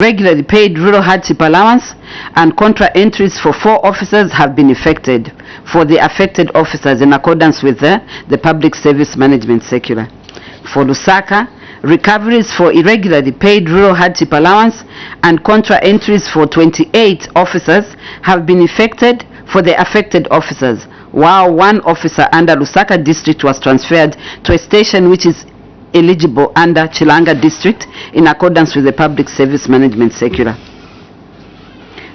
Regularly paid rural hardship allowance and contra entries for 4 officers have been effected for the affected officers in accordance with the Public Service Management Circular. For Lusaka, recoveries for irregularly paid rural hardship allowance and contra entries for 28 officers have been effected for the affected officers, while 1 officer under Lusaka district was transferred to a station which is eligible under Chilanga district in accordance with the Public Service Management Circular.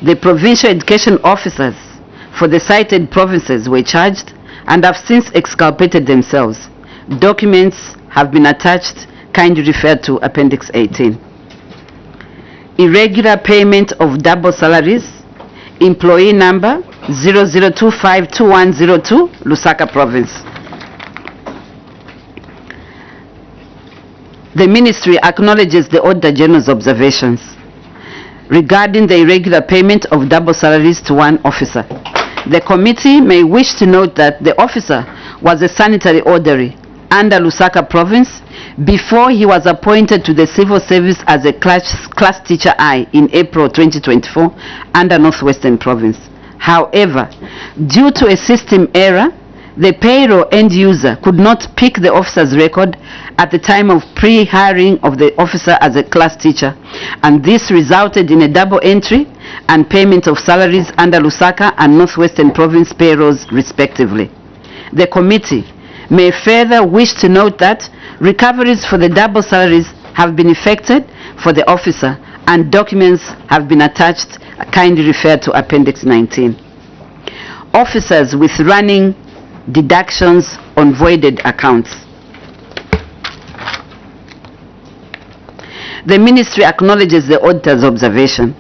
The provincial education officers for the cited provinces were charged and have since exculpated themselves. Documents have been attached. Kindly refer to Appendix 18. Irregular payment of double salaries. Employee number 00252102, Lusaka Province. The Ministry acknowledges the Auditor General's observations regarding the irregular payment of double salaries to 1 officer. The committee may wish to note that the officer was a sanitary orderly under Lusaka Province before he was appointed to the civil service as a class teacher I in April 2024 under Northwestern Province. However, due to a system error, the payroll end user could not pick the officer's record at the time of pre-hiring of the officer as a class teacher, and this resulted in a double entry and payment of salaries under Lusaka and Northwestern Province payrolls respectively. The committee may further wish to note that recoveries for the double salaries have been effected for the officer and documents have been attached. Kindly refer to Appendix 19. Officers with running deductions on voided accounts. The Ministry acknowledges the auditor's observation.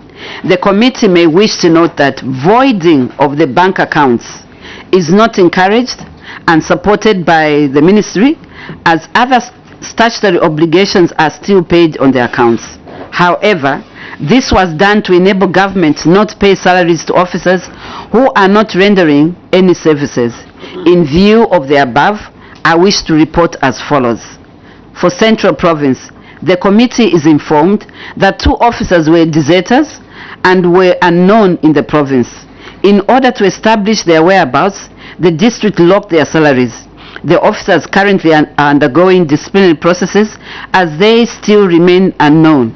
The committee may wish to note that voiding of the bank accounts is not encouraged and supported by the Ministry, as other statutory obligations are still paid on the accounts. However, this was done to enable government not to pay salaries to officers who are not rendering any services. In view of the above, I wish to report as follows. For Central Province, the committee is informed that 2 officers were deserters and were unknown in the province. In order to establish their whereabouts, the district locked their salaries. The officers currently are undergoing disciplinary processes as they still remain unknown.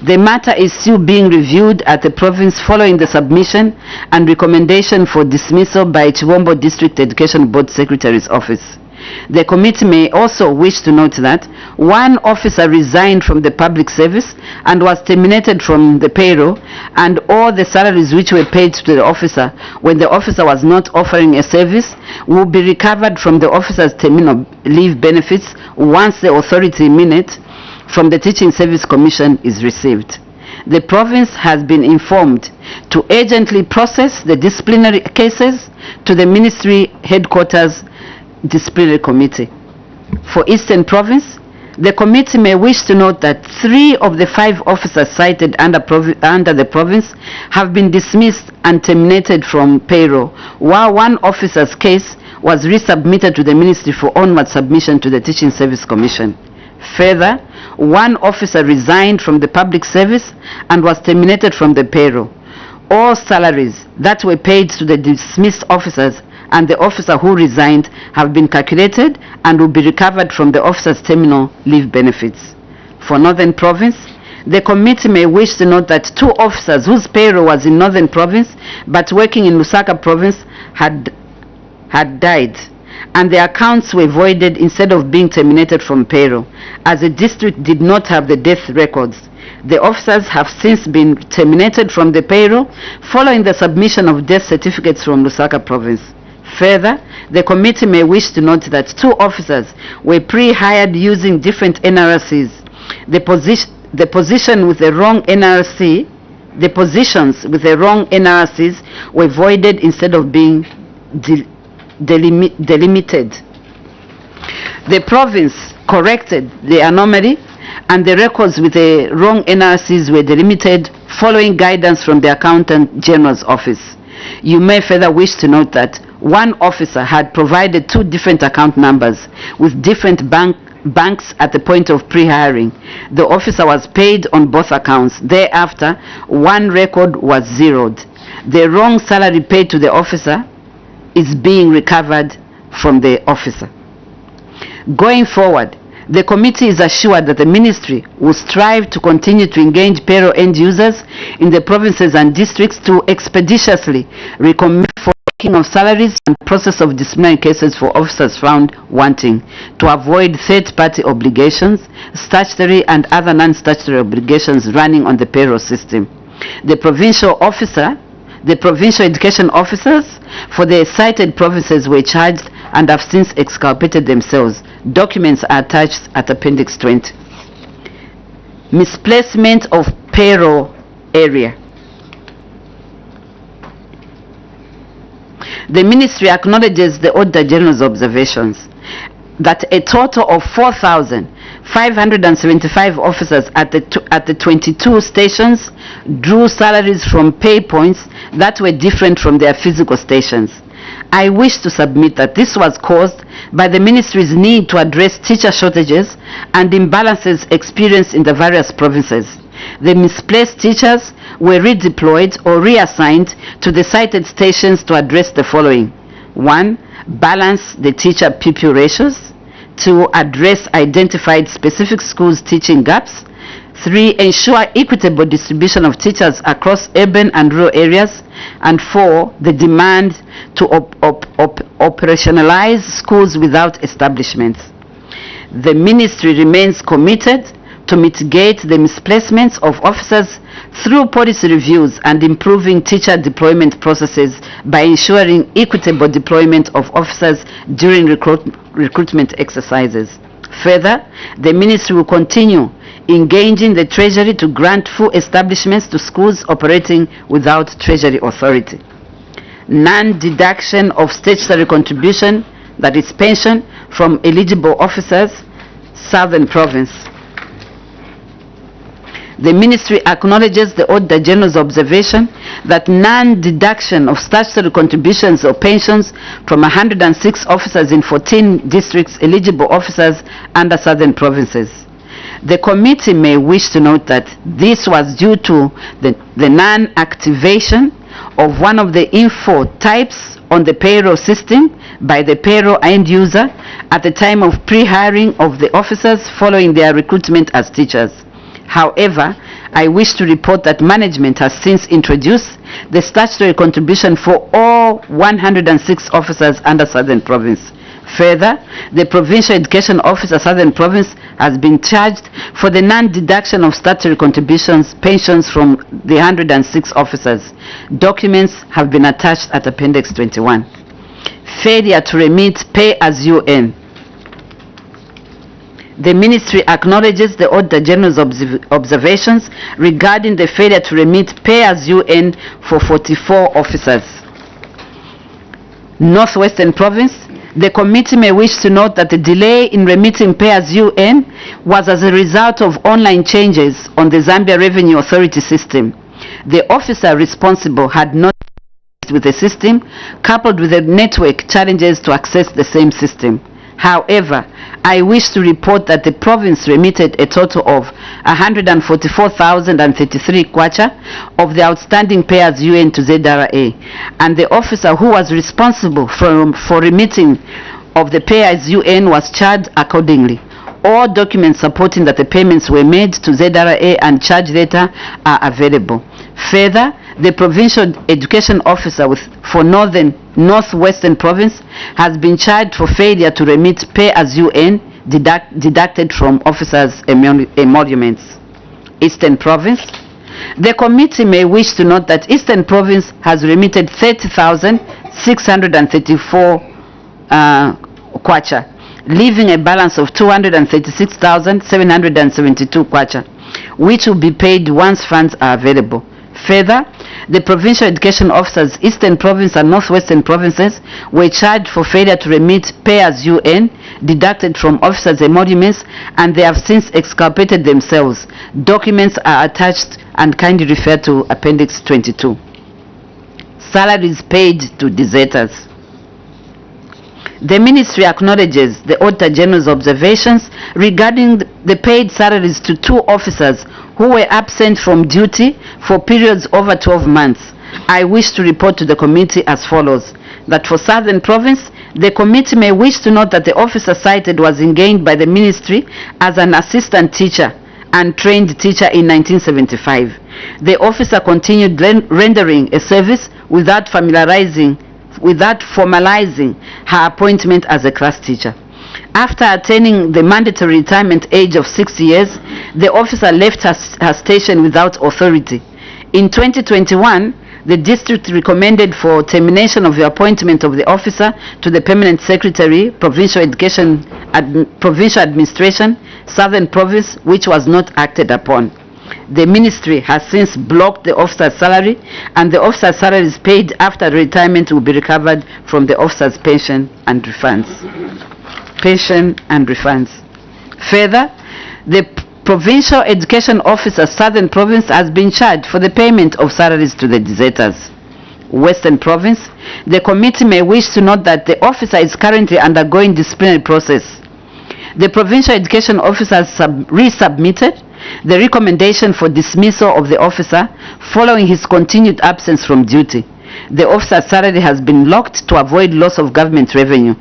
The matter is still being reviewed at the province following the submission and recommendation for dismissal by Chiwombo District Education Board Secretary's Office. The committee may also wish to note that 1 officer resigned from the public service and was terminated from the payroll, and all the salaries which were paid to the officer when the officer was not offering a service will be recovered from the officer's terminal leave benefits once the authority minute from the Teaching Service Commission is received. The province has been informed to urgently process the disciplinary cases to the Ministry Headquarters Disciplinary Committee. For Eastern Province, the committee may wish to note that 3 of the 5 officers cited under the province have been dismissed and terminated from payroll, while 1 officer's case was resubmitted to the Ministry for onward submission to the Teaching Service Commission. Further, 1 officer resigned from the public service and was terminated from the payroll. All salaries that were paid to the dismissed officers and the officer who resigned have been calculated and will be recovered from the officer's terminal leave benefits. For Northern Province, the committee may wish to note that 2 officers whose payroll was in Northern Province but working in Lusaka Province had died, and their accounts were voided instead of being terminated from payroll, as the district did not have the death records. The officers have since been terminated from the payroll following the submission of death certificates from Lusaka Province. Further, the committee may wish to note that 2 officers were pre-hired using different NRCs. The positions with the wrong NRCs were voided instead of being delimited. The province corrected the anomaly and the records with the wrong NRCs were delimited following guidance from the Accountant General's Office. You may further wish to note that 1 officer had provided 2 different account numbers with different bank banks at the point of pre-hiring. The officer was paid on both accounts. Thereafter, one record was zeroed. The wrong salary paid to the officer is being recovered from the officer. Going forward, the committee is assured that the ministry will strive to continue to engage payroll end users in the provinces and districts to expeditiously recommend for taking of salaries and process of disciplinary cases for officers found wanting, to avoid third-party obligations, statutory and other non-statutory obligations running on the payroll system. The provincial education officers for the cited provinces were charged and have since exculpated themselves. Documents are attached at Appendix 20. Misplacement of payroll area. The ministry acknowledges the Auditor General's observations that a total of 4,575 officers at the 22 stations drew salaries from pay points that were different from their physical stations. I wish to submit that this was caused by the ministry's need to address teacher shortages and imbalances experienced in the various provinces. The misplaced teachers were redeployed or reassigned to the cited stations to address the following: 1. Balance the teacher-pupil ratios. 2. Address identified specific schools' teaching gaps. 3. Ensure equitable distribution of teachers across urban and rural areas. And 4. The demand to operationalize schools without establishments. The ministry remains committed to mitigate the misplacements of officers through policy reviews and improving teacher deployment processes by ensuring equitable deployment of officers during recruitment exercises. Further, the ministry will continue engaging the Treasury to grant full establishments to schools operating without Treasury authority. Non-deduction of statutory contribution, that is pension, from eligible officers, Southern Province. The ministry acknowledges the Auditor General's observation that non-deduction of statutory contributions or pensions from 106 officers in 14 districts eligible officers under Southern Provinces. The committee may wish to note that this was due to the non-activation of one of the info types on the payroll system by the payroll end user at the time of pre-hiring of the officers following their recruitment as teachers. However, I wish to report that management has since introduced the statutory contribution for all 106 officers under Southern Province. Further, the Provincial Education Officer Southern Province has been charged for the non-deduction of statutory contributions, pensions from the 106 officers. Documents have been attached at Appendix 21. Failure to remit pay as you earn. The ministry acknowledges the Auditor General's observations regarding the failure to remit pay as you earn for 44 officers. Northwestern Province. The committee may wish to note that the delay in remitting pay as you earn was as a result of online changes on the Zambia Revenue Authority system. The officer responsible had not with the system, coupled with the network challenges to access the same system. However, I wish to report that the province remitted a total of 144,033 kwacha of the outstanding pay as you earn to ZRA, and the officer who was responsible for remitting of the pay as you earn was charged accordingly. All documents supporting that the payments were made to ZRA and charge data are available. Further, the Provincial Education Officer for Northwestern Province has been charged for failure to remit pay as you earn deducted from officers' emoluments. Eastern Province. The committee may wish to note that Eastern Province has remitted 30,634 kwacha, leaving a balance of 236,772 kwacha, which will be paid once funds are available. Further, the Provincial Education Officers Eastern Province and Northwestern Provinces were charged for failure to remit pay as you earn deducted from officers' emoluments, and they have since exculpated themselves. Documents are attached and kindly refer to Appendix 22. Salaries paid to deserters. The ministry acknowledges the Auditor General's observations regarding the paid salaries to 2 officers who were absent from duty for periods over 12 months. I wish to report to the committee as follows: that for Southern Province, the committee may wish to note that the officer cited was engaged by the ministry as an assistant teacher and trained teacher in 1975. The officer continued rendering a service without formalizing her appointment as a class teacher. After attaining the mandatory retirement age of 60 years, the officer left her station without authority. In 2021, the district recommended for termination of the appointment of the officer to the Permanent Secretary, Provincial Administration, Southern Province, which was not acted upon. The ministry has since blocked the officer's salary, and the officer's salaries paid after retirement will be recovered from the officer's pension and refunds. Further, the Provincial Education Officer, Southern Province, has been charged for the payment of salaries to the deserters. Western Province, the committee may wish to note that the officer is currently undergoing disciplinary process. The Provincial Education Officer has resubmitted the recommendation for dismissal of the officer following his continued absence from duty. The officer's salary has been locked to avoid loss of government revenue.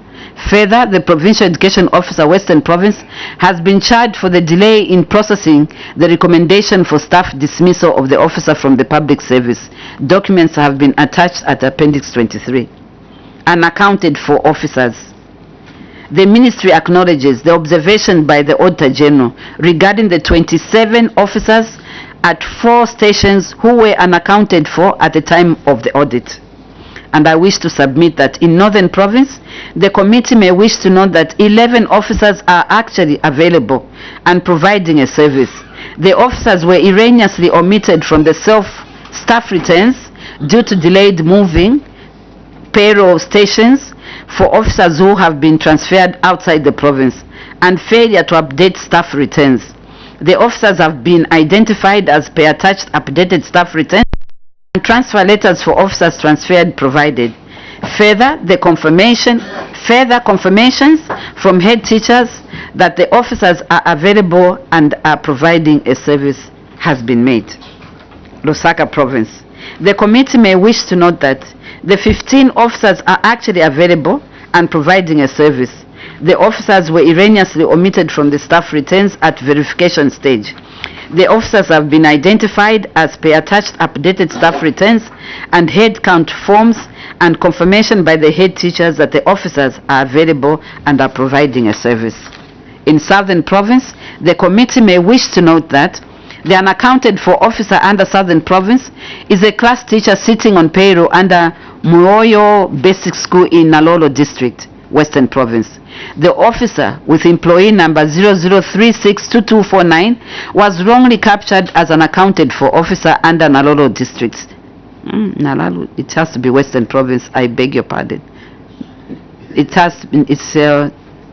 Further, the Provincial Education Officer, Western Province, has been charged for the delay in processing the recommendation for staff dismissal of the officer from the public service. Documents have been attached at Appendix 23. Unaccounted for officers. The ministry acknowledges the observation by the Auditor General regarding the 27 officers at 4 stations who were unaccounted for at the time of the audit. And I wish to submit that in Northern Province, the committee may wish to note that 11 officers are actually available and providing a service. The officers were erroneously omitted from the staff returns due to delayed moving payroll stations for officers who have been transferred outside the province and failure to update staff returns. The officers have been identified as per attached updated staff returns and transfer letters for officers transferred provided. Further confirmations from head teachers that the officers are available and are providing a service has been made. Lusaka Province. The committee may wish to note that the 15 officers are actually available and providing a service. The officers were erroneously omitted from the staff returns at verification stage. The officers have been identified as per attached updated staff returns and head count forms, and confirmation by the head teachers that the officers are available and are providing a service. In Southern Province, the committee may wish to note that the unaccounted for officer under Southern Province is a class teacher sitting on payroll under Muoyo Basic School in Nalolo District, Western Province. The officer with employee number 00362249 was wrongly captured as an accounted for officer under Nalolo District. Nalolo, it has to be Western Province, I beg your pardon. It's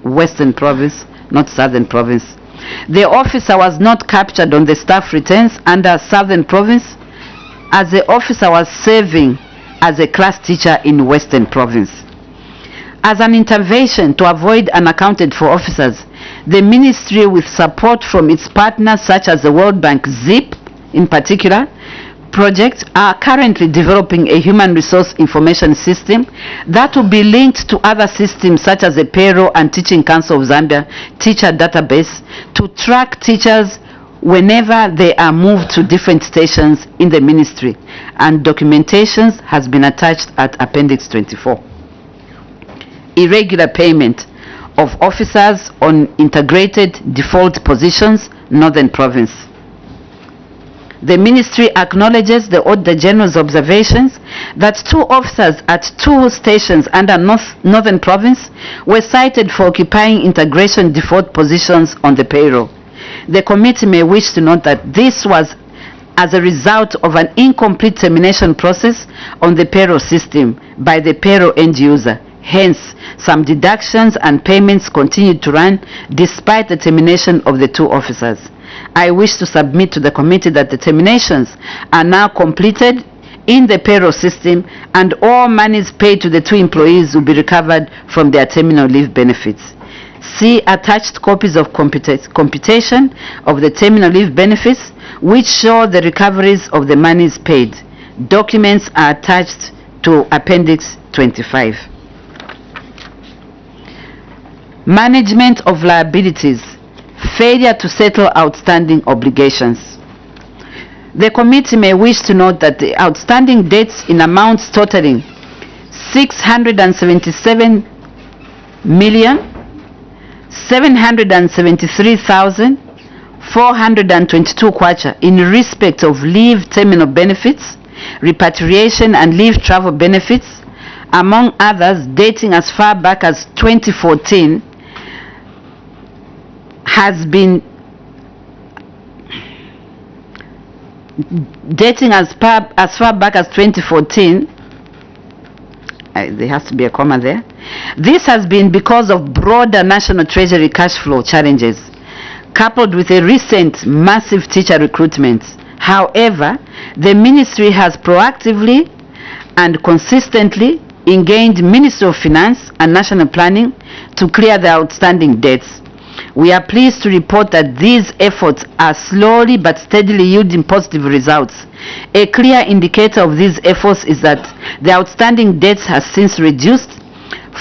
Western Province, not Southern Province. The officer was not captured on the staff returns under Southern Province, as the officer was serving as a class teacher in Western Province. As an intervention to avoid unaccounted for officers, the ministry, with support from its partners such as the World Bank ZIP in particular project, are currently developing a human resource information system that will be linked to other systems such as the Payroll and Teaching Council of Zambia teacher database to track teachers whenever they are moved to different stations in the ministry, and documentation has been attached at Appendix 24. Irregular payment of officers on integrated default positions, Northern Province. The ministry acknowledges the Auditor General's observations that 2 officers at 2 stations under Northern Province were cited for occupying integration default positions on the payroll. The committee may wish to note that this was as a result of an incomplete termination process on the payroll system by the payroll end user. Hence, some deductions and payments continued to run despite the termination of the 2 officers. I wish to submit to the committee that the terminations are now completed in the payroll system, and all monies paid to the 2 employees will be recovered from their terminal leave benefits. See attached copies of computation of the terminal leave benefits, which show the recoveries of the monies paid. Documents are attached to Appendix 25. Management of liabilities. Failure to settle outstanding obligations. The committee may wish to note that the outstanding debts in amounts totaling 677,773,422 kwacha in respect of leave terminal benefits, repatriation and leave travel benefits, among others dating as far back as 2014, has been dating as far back as 2014. There has to be a comma there. This has been because of broader national treasury cash flow challenges, coupled with a recent massive teacher recruitment. However, the ministry has proactively and consistently engaged Ministry of Finance and National Planning to clear the outstanding debts. We are pleased to report that these efforts are slowly but steadily yielding positive results. A clear indicator of these efforts is that the outstanding debts has since reduced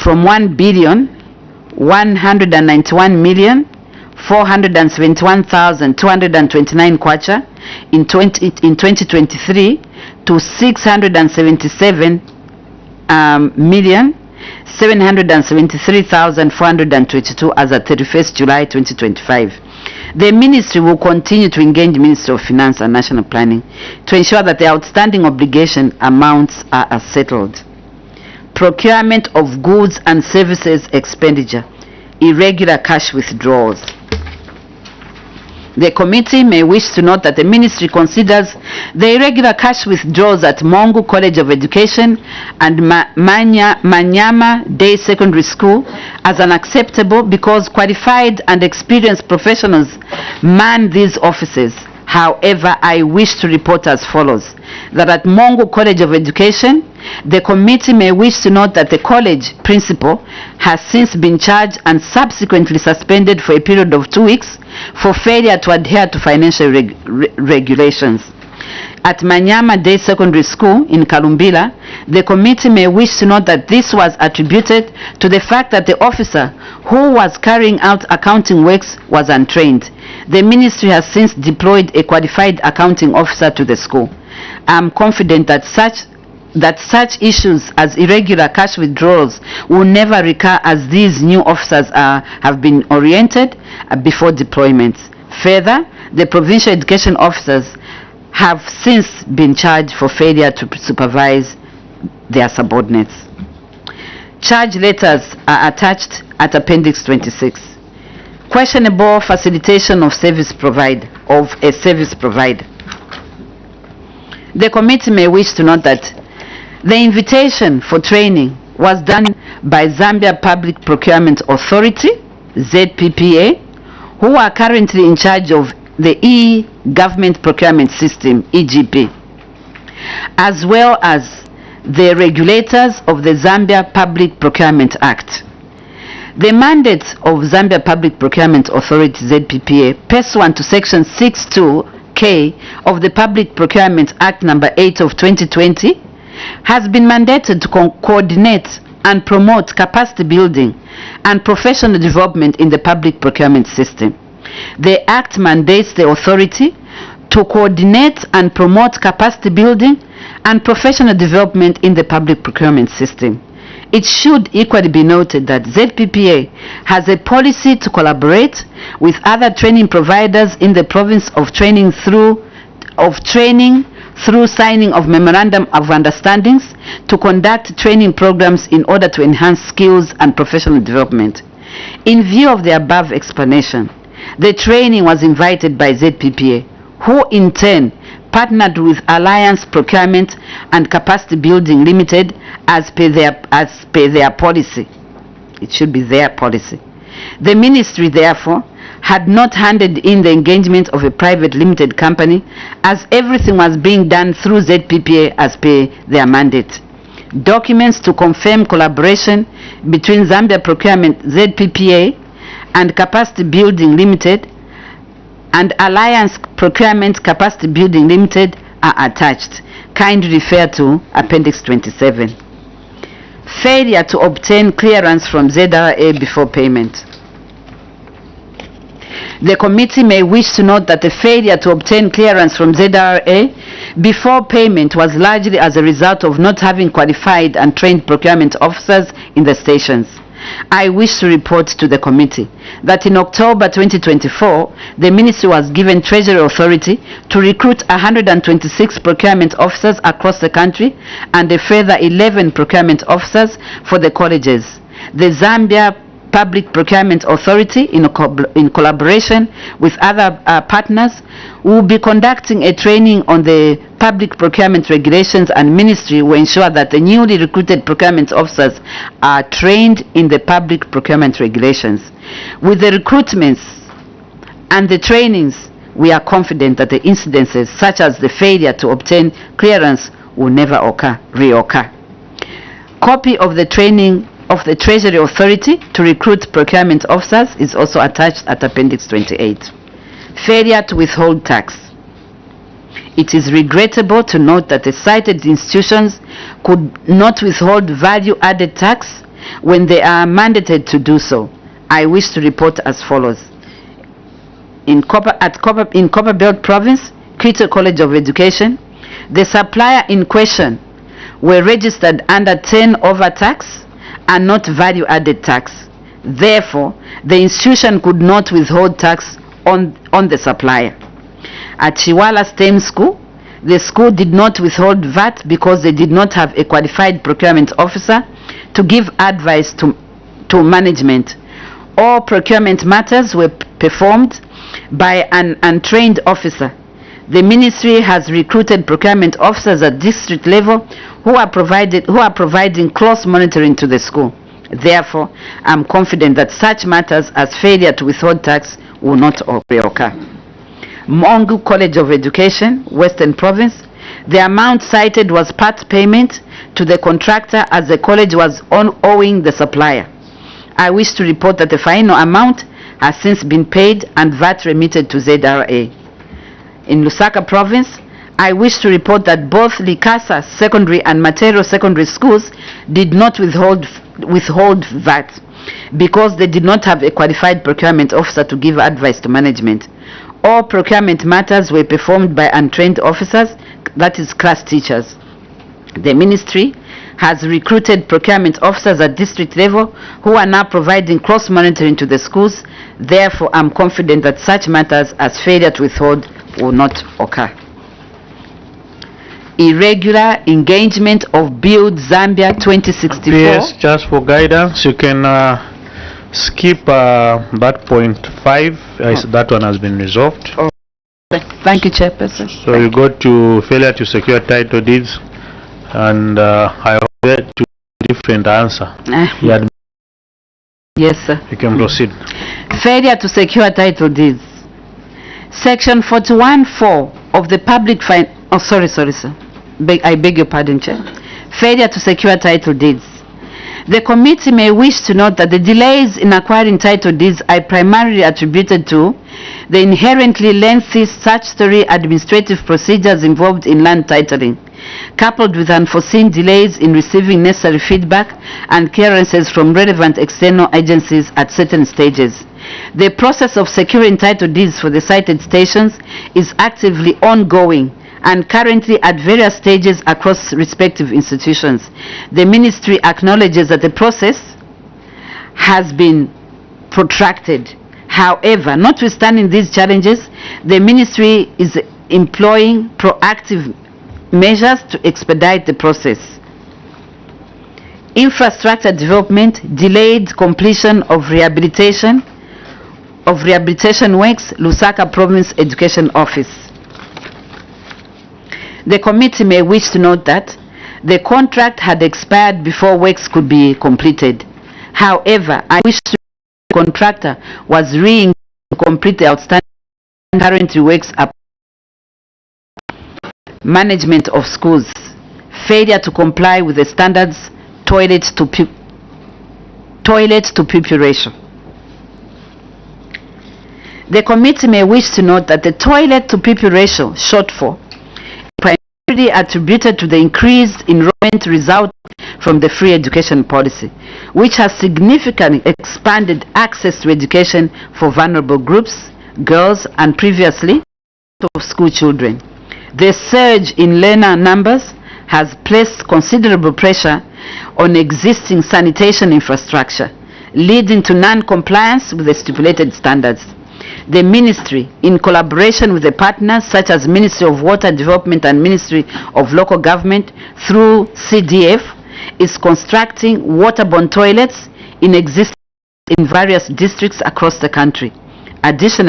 from 1,191,471,229 kwacha in 2023 to 677,773,422 as at 31st July 2025. The ministry will continue to engage Ministry of Finance and National Planning to ensure that the outstanding obligation amounts are settled. Procurement of goods and services expenditure, irregular cash withdrawals. The committee may wish to note that the ministry considers the irregular cash withdrawals at Mongu College of Education and Manyama Day Secondary School as unacceptable because qualified and experienced professionals man these offices. However, I wish to report as follows: that at Mongu College of Education, the committee may wish to note that the college principal has since been charged and subsequently suspended for a period of 2 weeks for failure to adhere to financial regulations. At Manyama Day Secondary School in Kalumbila, the committee may wish to note that this was attributed to the fact that the officer who was carrying out accounting works was untrained. The ministry has since deployed a qualified accounting officer to the school. I am confident that such issues as irregular cash withdrawals will never recur, as these new officers have been oriented before deployment. Further, the provincial education officers have since been charged for failure to supervise their subordinates. Charge letters are attached at Appendix 26. Questionable facilitation of a service provider. The committee may wish to note that the invitation for training was done by Zambia Public Procurement Authority, ZPPA, who are currently in charge of the e-government procurement system, EGP, as well as the regulators of the Zambia Public Procurement Act. The mandate of Zambia Public Procurement Authority, ZPPA, pursuant to Section 62K of the Public Procurement Act No. 8 of 2020, has been mandated to coordinate and promote capacity building and professional development in the public procurement system. The Act mandates the authority to coordinate and promote capacity building and professional development in the public procurement system. It should equally be noted that ZPPA has a policy to collaborate with other training providers in the province of training through signing of memorandum of understandings to conduct training programs in order to enhance skills and professional development. In view of the above explanation, the training was invited by ZPPA, who in turn partnered with Alliance Procurement and Capacity Building Limited as per their policy. It should be their policy. The ministry, therefore, had not handed in the engagement of a private limited company, as everything was being done through ZPPA as per their mandate. Documents to confirm collaboration between Zambia Procurement ZPPA and Capacity Building Limited and Alliance Procurement Capacity Building Limited are attached. Kindly refer to Appendix 27. Failure to obtain clearance from ZRA before payment. The committee may wish to note that the failure to obtain clearance from ZRA before payment was largely as a result of not having qualified and trained procurement officers in the stations. I wish to report to the committee that in October 2024, the Ministry was given Treasury Authority to recruit 126 procurement officers across the country and a further 11 procurement officers for the colleges. The Zambia Public Procurement Authority, in collaboration with other partners, will be conducting a training on the public procurement regulations, and Ministry will ensure that the newly recruited procurement officers are trained in the public procurement regulations. With the recruitments and the trainings, we are confident that the incidences such as the failure to obtain clearance will never reoccur. Copy of the training of the Treasury Authority to recruit procurement officers is also attached at Appendix 28. Failure to withhold tax. It is regrettable to note that the cited institutions could not withhold value-added tax when they are mandated to do so. I wish to report as follows. In Copperbelt Province, Quito College of Education, the supplier in question were registered under turnover tax and not value-added tax. Therefore, the institution could not withhold tax on the supplier. At Chiwala STEM School, the school did not withhold VAT because they did not have a qualified procurement officer to give advice to management. All procurement matters were performed by an untrained officer. The Ministry has recruited procurement officers at district level who are providing close monitoring to the school. Therefore, I am confident that such matters as failure to withhold tax will not reoccur. Mongu College of Education, Western Province, the amount cited was part payment to the contractor as the college was owing the supplier. I wish to report that the final amount has since been paid and VAT remitted to ZRA. In Lusaka Province, I wish to report that both Likasa Secondary and Matero Secondary Schools did not withhold VAT because they did not have a qualified procurement officer to give advice to management. All procurement matters were performed by untrained officers, that is class teachers. The Ministry has recruited procurement officers at district level who are now providing close monitoring to the schools. Therefore, I am confident that such matters as failure to withhold will not occur. Irregular engagement of Build Zambia 2064. Yes, just for guidance, you can skip that point 5, as that one has been resolved. Oh. Thank you, Chairperson. So you go to failure to secure title deeds, and I get to different answer. Yes, sir. You can proceed. Failure to secure title deeds. Section 41(4) of the public sorry, sir. I beg your pardon, Chair. Failure to secure title deeds. The committee may wish to note that the delays in acquiring title deeds are primarily attributed to the inherently lengthy statutory administrative procedures involved in land titling, coupled with unforeseen delays in receiving necessary feedback and clearances from relevant external agencies at certain stages. The process of securing title deeds for the cited stations is actively ongoing and currently at various stages across respective institutions. The Ministry acknowledges that the process has been protracted. However, notwithstanding these challenges, the Ministry is employing proactive measures to expedite the process. Infrastructure development, delayed completion of rehabilitation works, Lusaka Province Education Office. The committee may wish to note that the contract had expired before works could be completed. However, I wish to the contractor was re-engaged complete the outstanding currently works up. Management of schools, failure to comply with the standards, toilet to pupil ratio. The committee may wish to note that the toilet to pupil ratio shortfall is primarily attributed to the increased enrollment resulting from the free education policy, which has significantly expanded access to education for vulnerable groups, girls, and previously school children. The surge in learner numbers has placed considerable pressure on existing sanitation infrastructure, leading to non-compliance with the stipulated standards. The ministry, in collaboration with the partners such as Ministry of Water Development and Ministry of Local Government through CDF, is constructing waterborne toilets in various districts across the country. Additionally,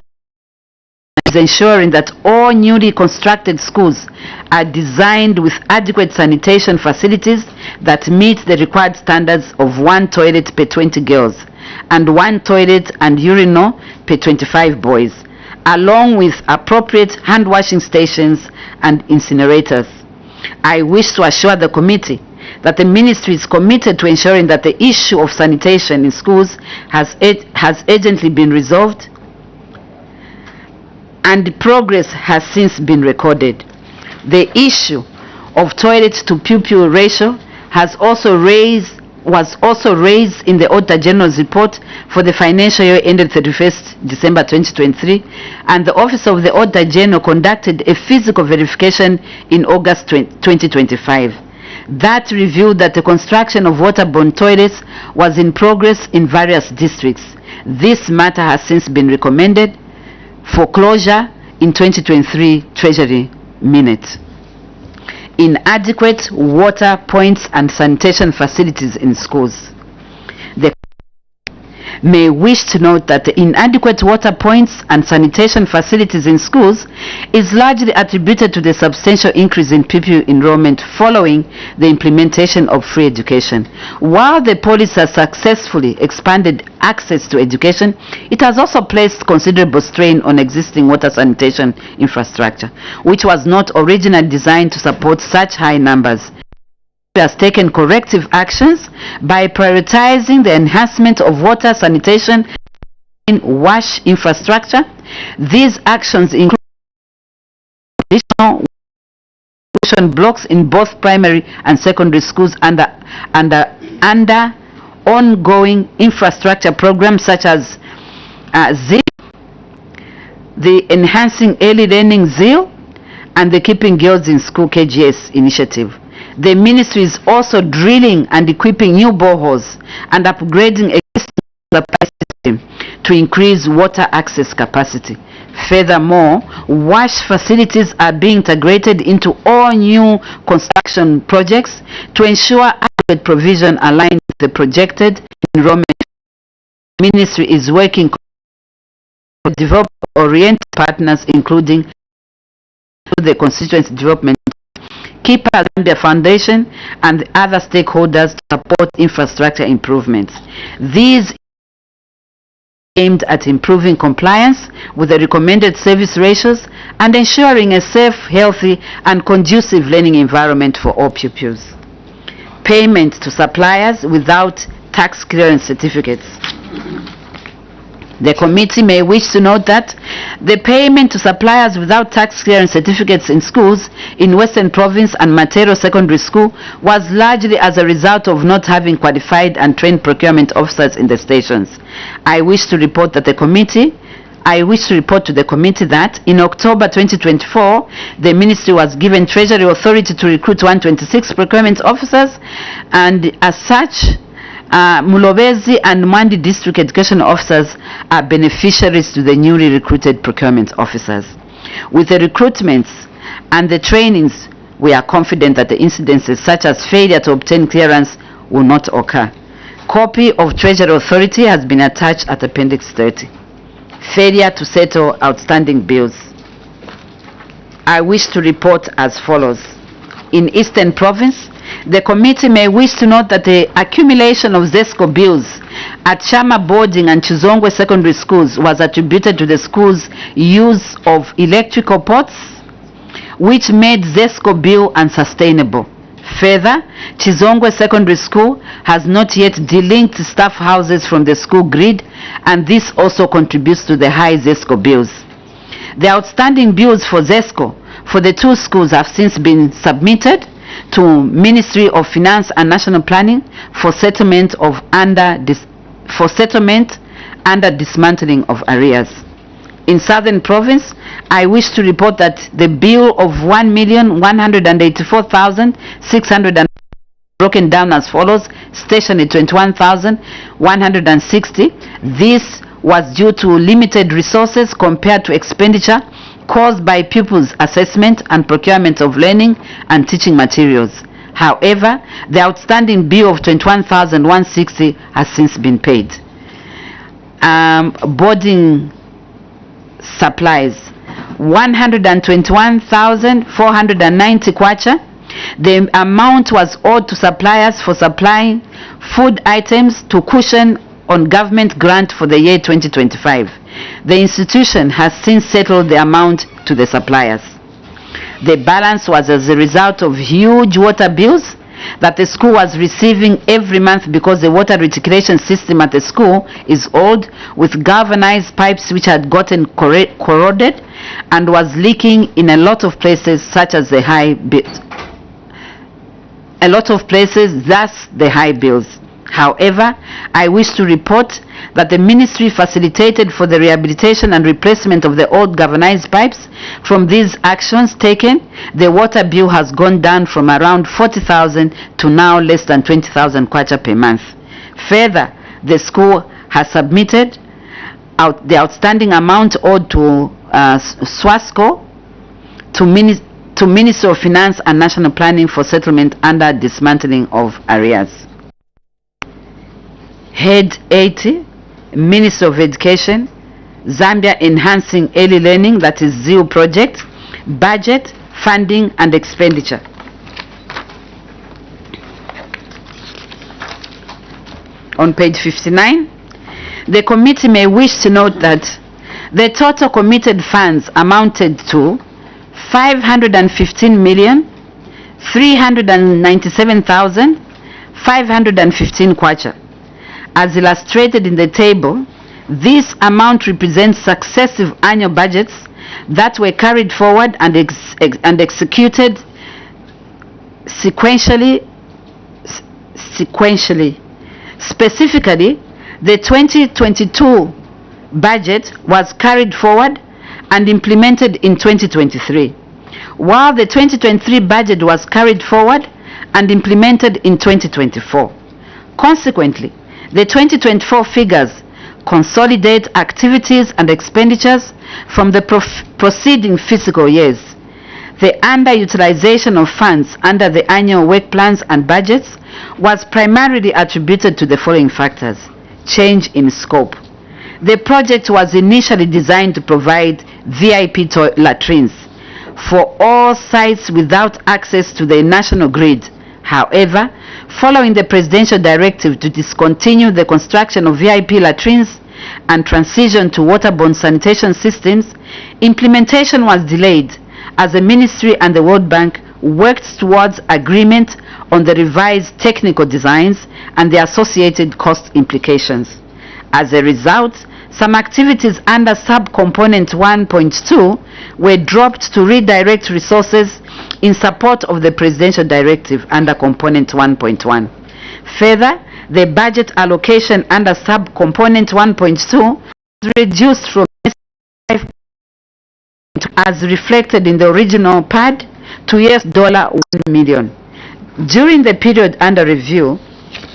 is ensuring that all newly constructed schools are designed with adequate sanitation facilities that meet the required standards of 1 toilet per 20 girls and 1 toilet and urinal per 25 boys, along with appropriate hand washing stations and incinerators. I wish to assure the committee that the ministry is committed to ensuring that the issue of sanitation in schools has urgently been resolved, and progress has since been recorded. The issue of toilet to pupil ratio was also raised in the Auditor General's report for the financial year ended 31st December 2023, and the Office of the Auditor General conducted a physical verification in August 2025. That revealed that the construction of waterborne toilets was in progress in various districts. This matter has since been recommended for closure in 2023 Treasury Minute. Inadequate water points and sanitation facilities in schools. The may wish to note that the inadequate water points and sanitation facilities in schools is largely attributed to the substantial increase in pupil enrollment following the implementation of free education. While the policy has successfully expanded access to education, it has also placed considerable strain on existing water sanitation infrastructure, which was not originally designed to support such high numbers. Has taken corrective actions by prioritizing the enhancement of water sanitation in wash infrastructure. These actions include additional blocks in both primary and secondary schools under ongoing infrastructure programs such as ZEAL, the Enhancing Early Learning ZEAL, and the Keeping Girls in School KGS initiative. The ministry is also drilling and equipping new boreholes and upgrading existing supply system to increase water access capacity. Furthermore, wash facilities are being integrated into all new construction projects to ensure adequate provision aligned with the projected enrollment. The ministry is working to develop oriented partners, including the Constituency Development, Keepers Zambia Foundation, and other stakeholders to support infrastructure improvements. These aimed at improving compliance with the recommended service ratios and ensuring a safe, healthy, and conducive learning environment for all pupils. Payment to suppliers without tax clearance certificates. The committee may wish to note that the payment to suppliers without tax clearance certificates in schools in Western Province and Matero Secondary School was largely as a result of not having qualified and trained procurement officers in the stations. I wish to report to the committee that in October 2024, the ministry was given Treasury authority to recruit 126 procurement officers, and as such, Mulobezi and Mandi district education officers are beneficiaries to the newly recruited procurement officers. With the recruitments and the trainings, we are confident that the incidences such as failure to obtain clearance will not occur. Copy of Treasury Authority has been attached at Appendix 30. Failure to settle outstanding bills. I wish to report as follows. In Eastern Province, the committee may wish to note that the accumulation of ZESCO bills at Chama Boarding and Chizongwe secondary schools was attributed to the school's use of electrical pots, which made ZESCO bill unsustainable. Further, Chizongwe Secondary School has not yet delinked staff houses from the school grid, and this also contributes to the high ZESCO bills. The outstanding bills for ZESCO for the two schools have since been submitted to Ministry of Finance and National Planning for settlement under dismantling of arrears. In Southern Province, I wish to report that the bill of 1,184,600 broken down as follows: stationery 21,160. This was due to limited resources compared to expenditure caused by pupils' assessment and procurement of learning and teaching materials. However, the outstanding bill of 21,160 has since been paid. Boarding supplies, 121,490 kwacha. The amount was owed to suppliers for supplying food items to cushion on government grant for the year 2025. The institution has since settled the amount to the suppliers. The balance was as a result of huge water bills that the school was receiving every month because the water reticulation system at the school is old, with galvanized pipes which had gotten corroded and was leaking in a lot of places, thus the high bills. However, I wish to report that the ministry facilitated for the rehabilitation and replacement of the old galvanized pipes. From these actions taken, the water bill has gone down from around 40,000 to now less than 20,000 kwacha per month. Further, the school has submitted the outstanding amount owed to SWASCO to Ministry of Finance and National Planning for settlement under dismantling of arrears. Head 80, Ministry of Education, Zambia Enhancing Early Learning, that is ZEAL project, budget, funding and expenditure. On page 59, the committee may wish to note that the total committed funds amounted to 515,397,515 kwacha. As illustrated in the table, this amount represents successive annual budgets that were carried forward and executed sequentially. Specifically, the 2022 budget was carried forward and implemented in 2023, while the 2023 budget was carried forward and implemented in 2024. Consequently, the 2024 figures consolidate activities and expenditures from the preceding fiscal years. The underutilization of funds under the annual work plans and budgets was primarily attributed to the following factors: change in scope. The project was initially designed to provide VIP latrines for all sites without access to the national grid. However, following the presidential directive to discontinue the construction of VIP latrines and transition to waterborne sanitation systems, implementation was delayed as the ministry and the World Bank worked towards agreement on the revised technical designs and the associated cost implications. As a result, some activities under subcomponent 1.2 were dropped to redirect resources in support of the presidential directive under component 1.1. Further, the budget allocation under subcomponent 1.2 was reduced from as reflected in the original PAD to $1 million. During the period under review,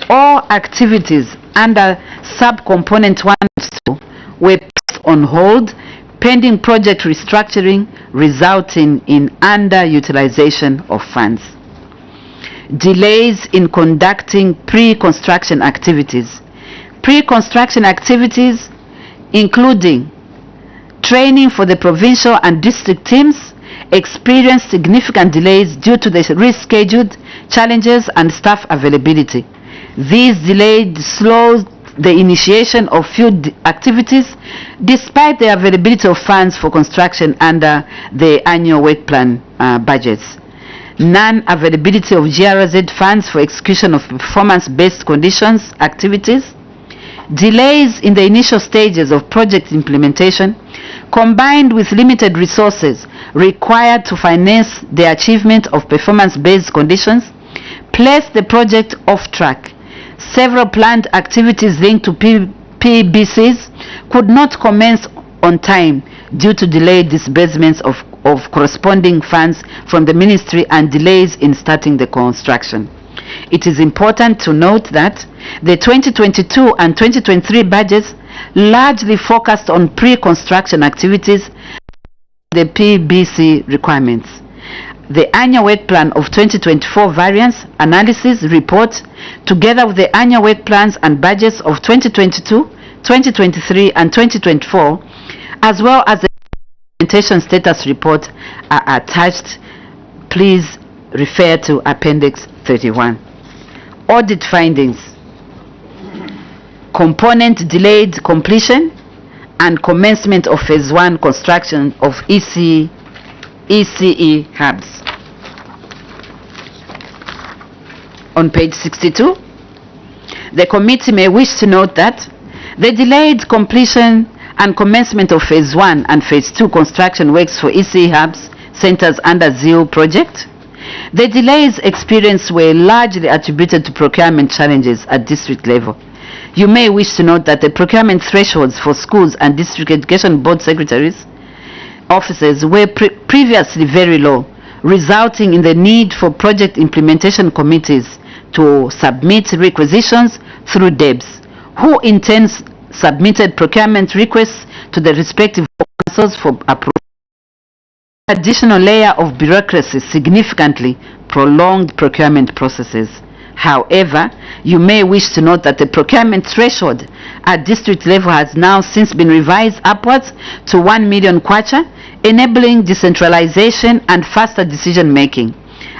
all activities under subcomponent 1.2 were placed on hold pending project restructuring, resulting in underutilization of funds. Delays in conducting pre-construction activities. Pre-construction activities, including training for the provincial and district teams, experienced significant delays due to the rescheduled challenges and staff availability. These delays slowed the initiation of field activities despite the availability of funds for construction under the annual work plan budgets. Non-availability of GRZ funds for execution of performance-based conditions activities, delays in the initial stages of project implementation, combined with limited resources required to finance the achievement of performance-based conditions, place the project off track. Several planned activities linked to PBCs could not commence on time due to delayed disbursements of corresponding funds from the ministry and delays in starting the construction. It is important to note that the 2022 and 2023 budgets largely focused on pre-construction activities, the PBC requirements. The annual work plan of 2024 variance analysis report, together with the annual work plans and budgets of 2022, 2023 and 2024, as well as the implementation status report, are attached. Please refer to Appendix 31. Audit findings: component delayed completion and commencement of phase 1 construction of ECE hubs. On page 62, the committee may wish to note that the delayed completion and commencement of phase 1 and phase 2 construction works for ECE hubs centers under ZEO project. The delays experienced were largely attributed to procurement challenges at district level. You may wish to note that the procurement thresholds for schools and district education board secretaries offices were previously very low, resulting in the need for project implementation committees to submit requisitions through DEBs, who in turn submitted procurement requests to the respective councils for approval. Additional layer of bureaucracy significantly prolonged procurement processes. However, you may wish to note that the procurement threshold at district level has now since been revised upwards to 1 million kwacha, enabling decentralization and faster decision making.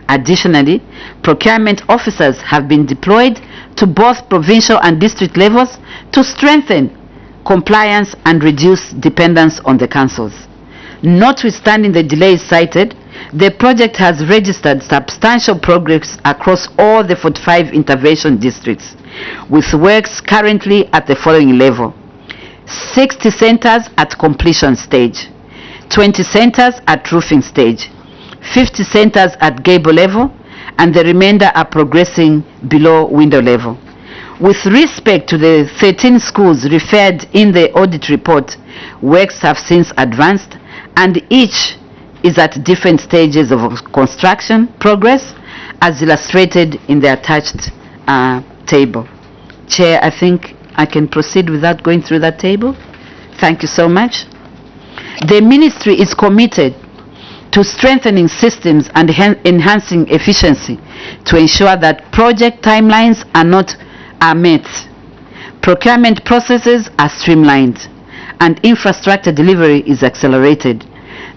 Additionally, procurement officers have been deployed to both provincial and district levels to strengthen compliance and reduce dependence on the councils. Notwithstanding the delays cited, the project has registered substantial progress across all the 45 intervention districts, with works currently at the following level: 60 centers at completion stage, 20 centers at roofing stage, 50 centers at gable level, and the remainder are progressing below window level. With respect to the 13 schools referred in the audit report, works have since advanced, and each is at different stages of construction progress, as illustrated in the attached table. Chair, I think I can proceed without going through that table. Thank you so much. The ministry is committed to strengthening systems and enhancing efficiency to ensure that project timelines are met, procurement processes are streamlined, and infrastructure delivery is accelerated.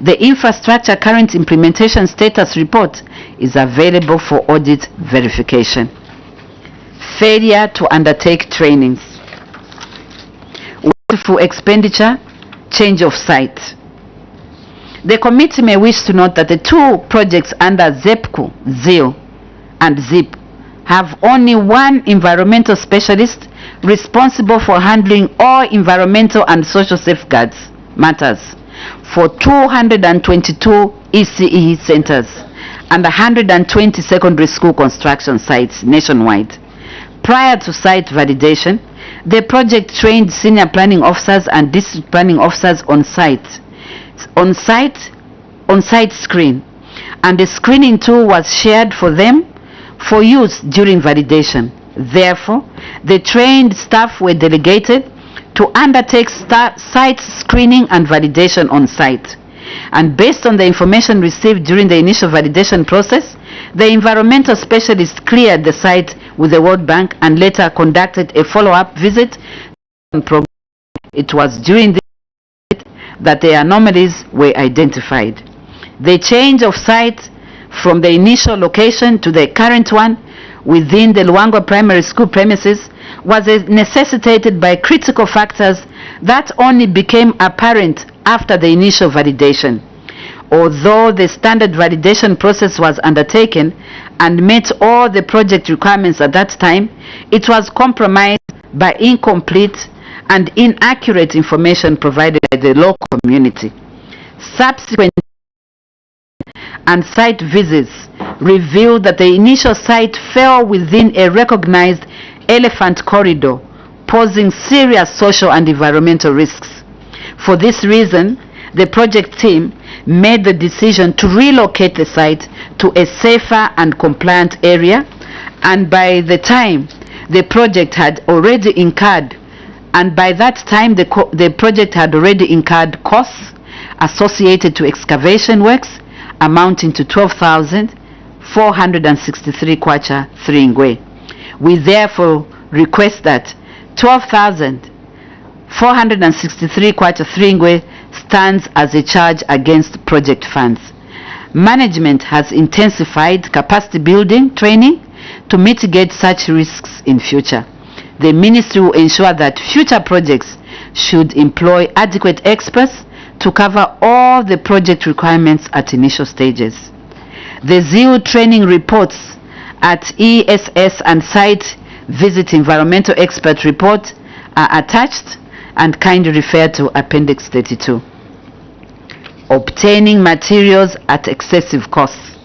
The infrastructure current implementation status report is available for audit verification. Failure to undertake trainings. Wasteful expenditure, change of site. The committee may wish to note that the two projects under ZEPCO, ZEO, and ZIP have only one environmental specialist responsible for handling all environmental and social safeguards matters for 222 ECE centers and 120 secondary school construction sites nationwide. Prior to site validation, the project trained senior planning officers and district planning officers on site screen, and the screening tool was shared for them for use during validation. Therefore, the trained staff were delegated to undertake site screening and validation on site. And based on the information received during the initial validation process, the environmental specialist cleared the site with the World Bank and later conducted a follow-up visit. It was during this visit that the anomalies were identified. The change of site from the initial location to the current one within the Luangwa Primary School premises was necessitated by critical factors that only became apparent after the initial validation. Although the standard validation process was undertaken and met all the project requirements at that time, it was compromised by incomplete and inaccurate information provided by the local community. Subsequent and site visits revealed that the initial site fell within a recognized elephant corridor, posing serious social and environmental risks. For this reason, the project team made the decision to relocate the site to a safer and compliant area, and by the time the project had already incurred costs associated to excavation works amounting to 12,463 kwacha 3 ngwe. We therefore request that 12,463 kwacha 3 ngwe stands as a charge against project funds. Management has intensified capacity building training to mitigate such risks in future. The ministry will ensure that future projects should employ adequate experts to cover all the project requirements at initial stages. The ZEAL training reports at ESS and site visit environmental expert report are attached and kindly refer to Appendix 32. Obtaining materials at excessive costs.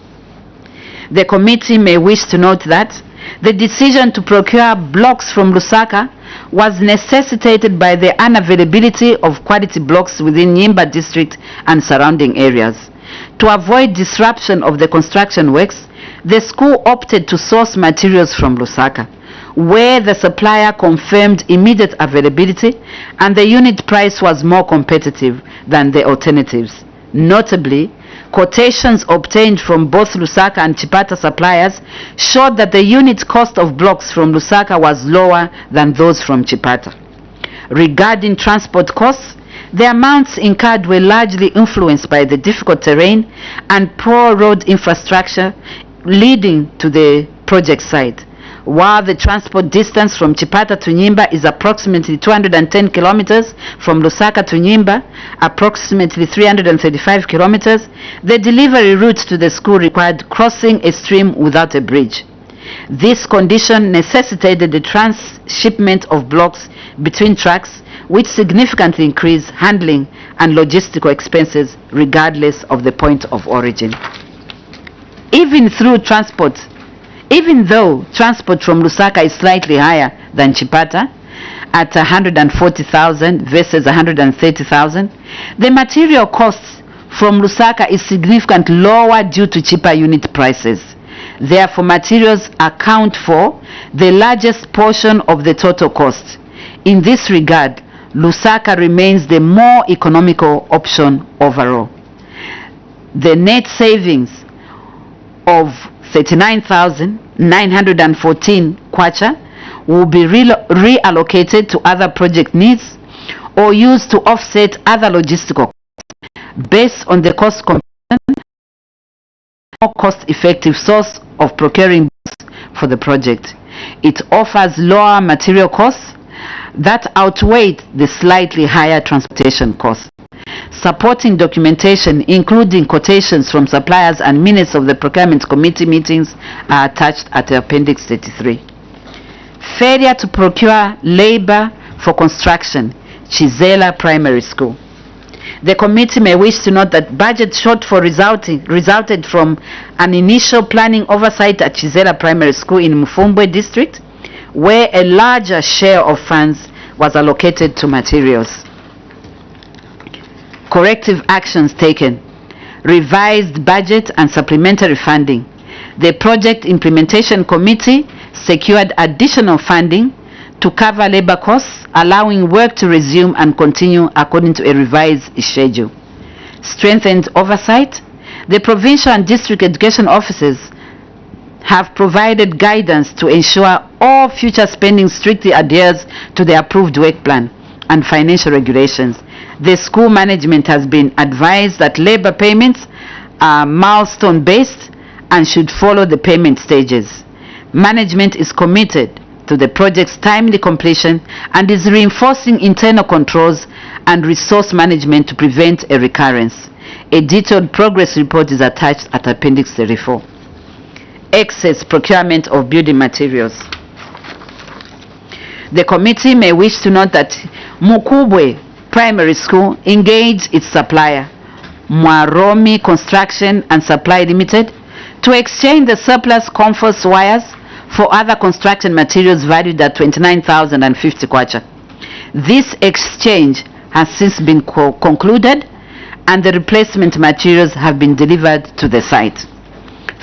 The committee may wish to note that the decision to procure blocks from Lusaka was necessitated by the unavailability of quality blocks within Nyimba district and surrounding areas. To avoid disruption of the construction works, the school opted to source materials from Lusaka, where the supplier confirmed immediate availability and the unit price was more competitive than the alternatives. Notably, quotations obtained from both Lusaka and Chipata suppliers showed that the unit cost of blocks from Lusaka was lower than those from Chipata. Regarding transport costs, the amounts incurred were largely influenced by the difficult terrain and poor road infrastructure leading to the project site. While the transport distance from Chipata to Nyimba is approximately 210 kilometers, from Lusaka to Nyimba approximately 335 kilometers, the delivery route to the school required crossing a stream without a bridge. This condition necessitated the transshipment of blocks between tracks, which significantly increased handling and logistical expenses regardless of the point of origin. Even though transport from Lusaka is slightly higher than Chipata at 140,000 versus 130,000, the material costs from Lusaka is significantly lower due to cheaper unit prices. Therefore, materials account for the largest portion of the total cost. In this regard, Lusaka remains the more economical option overall. The net savings of 39,914 kwacha will be reallocated to other project needs or used to offset other logistical costs. Based on the cost comparison, more cost-effective source of procuring goods for the project. It offers lower material costs that outweigh the slightly higher transportation costs. Supporting documentation, including quotations from suppliers and minutes of the procurement committee meetings, are attached at Appendix 33. Failure to procure labor for construction, Chizela Primary School. The committee may wish to note that budget shortfall resulted from an initial planning oversight at Chizela Primary School in Mfumbwe district, where a larger share of funds was allocated to materials. Corrective actions taken. Revised budget and supplementary funding. The project implementation committee secured additional funding to cover labor costs, allowing work to resume and continue according to a revised schedule. Strengthened oversight. The provincial and district education offices have provided guidance to ensure all future spending strictly adheres to the approved work plan and financial regulations. The school management has been advised that labor payments are milestone based and should follow the payment stages. Management is committed to the project's timely completion and is reinforcing internal controls and resource management to prevent a recurrence. A detailed progress report is attached at Appendix 34. Excess procurement of building materials. The committee may wish to note that Mukubwe Primary School engaged its supplier, Mwaromi Construction and Supply Limited, to exchange the surplus comfort wires for other construction materials valued at 29,050 kwacha. This exchange has since been concluded and the replacement materials have been delivered to the site.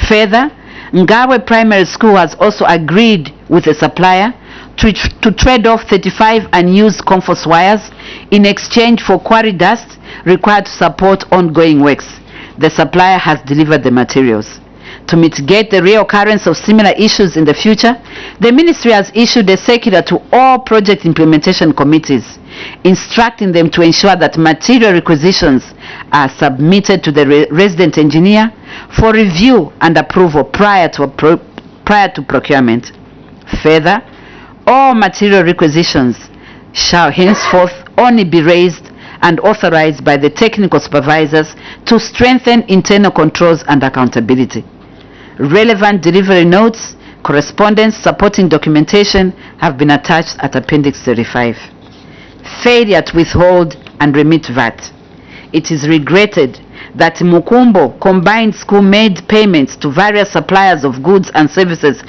Further, Ngawe Primary School has also agreed with the supplier to trade off 35 unused comfort wires in exchange for quarry dust required to support ongoing works. The supplier has delivered the materials. To mitigate the reoccurrence of similar issues in the future, the Ministry has issued a circular to all project implementation committees, instructing them to ensure that material requisitions are submitted to the resident engineer for review and approval prior to procurement. Further, all material requisitions shall henceforth only be raised and authorized by the technical supervisors to strengthen internal controls and accountability. Relevant delivery notes, correspondence, supporting documentation have been attached at Appendix 35. Failure to withhold and remit VAT. It is regretted that Mukumbo Combined School made payments to various suppliers of goods and services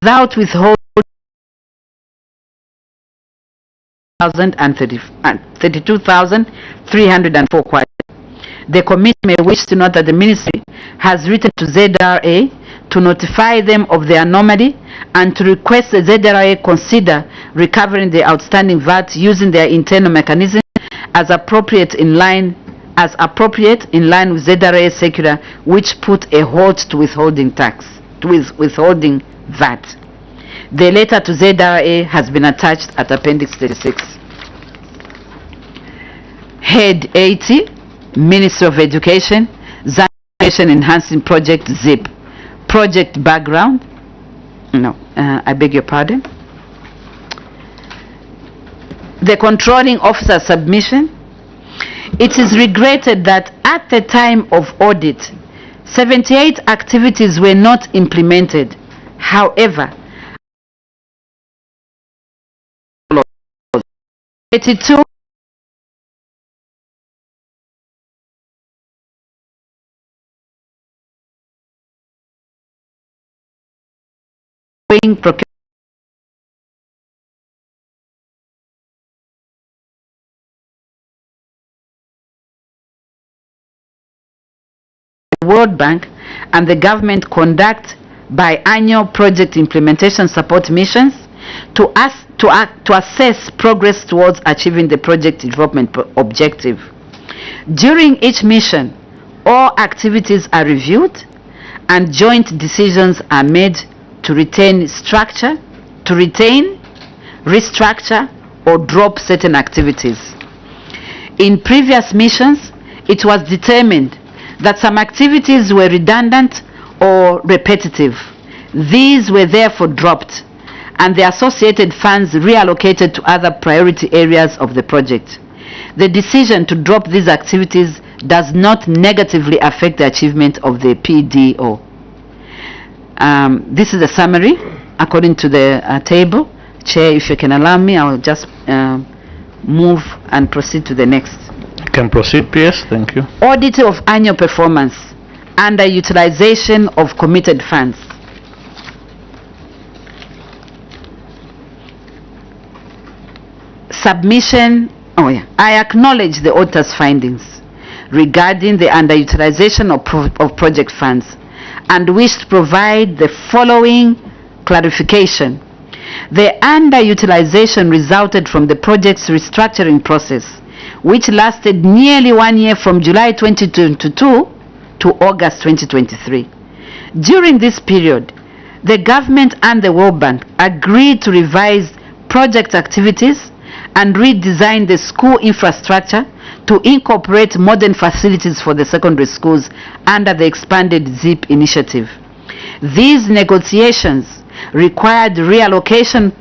without withholding 32,304 kwacha. The committee may wish to note that the Ministry has written to ZRA to notify them of the anomaly and to request the ZRA consider recovering the outstanding VAT using their internal mechanism as appropriate in line with ZRA circular, which put a halt to withholding VAT. The letter to ZRA has been attached at Appendix 36. Head 80, Ministry of Education, Zambia Education Enhancing Project ZIP. Project background. No, I beg your pardon. The controlling officer submission. It is regretted that at the time of audit, 78 activities were not implemented. However, 82 procurement the World Bank and the government conduct biannual project implementation support missions to assess progress towards achieving the project development objective. During each mission, all activities are reviewed and joint decisions are made to retain, restructure, or drop certain activities. In previous missions, it was determined that some activities were redundant or repetitive. These were therefore dropped and the associated funds reallocated to other priority areas of the project. The decision to drop these activities does not negatively affect the achievement of the PDO. This is a summary according to the table. Chair, if you can allow me, I will just move and proceed to the next. You can proceed, please. Thank you. Audit of annual performance under utilization of committed funds. Submission. I acknowledge the auditor's findings regarding the underutilization of project funds and wish to provide the following clarification. The underutilization resulted from the project's restructuring process, which lasted nearly 1 year from July 2022 to August 2023. During this period, the government and the World Bank agreed to revise project activities and redesign the school infrastructure to incorporate modern facilities for the secondary schools under the expanded ZIP initiative. These negotiations required reallocation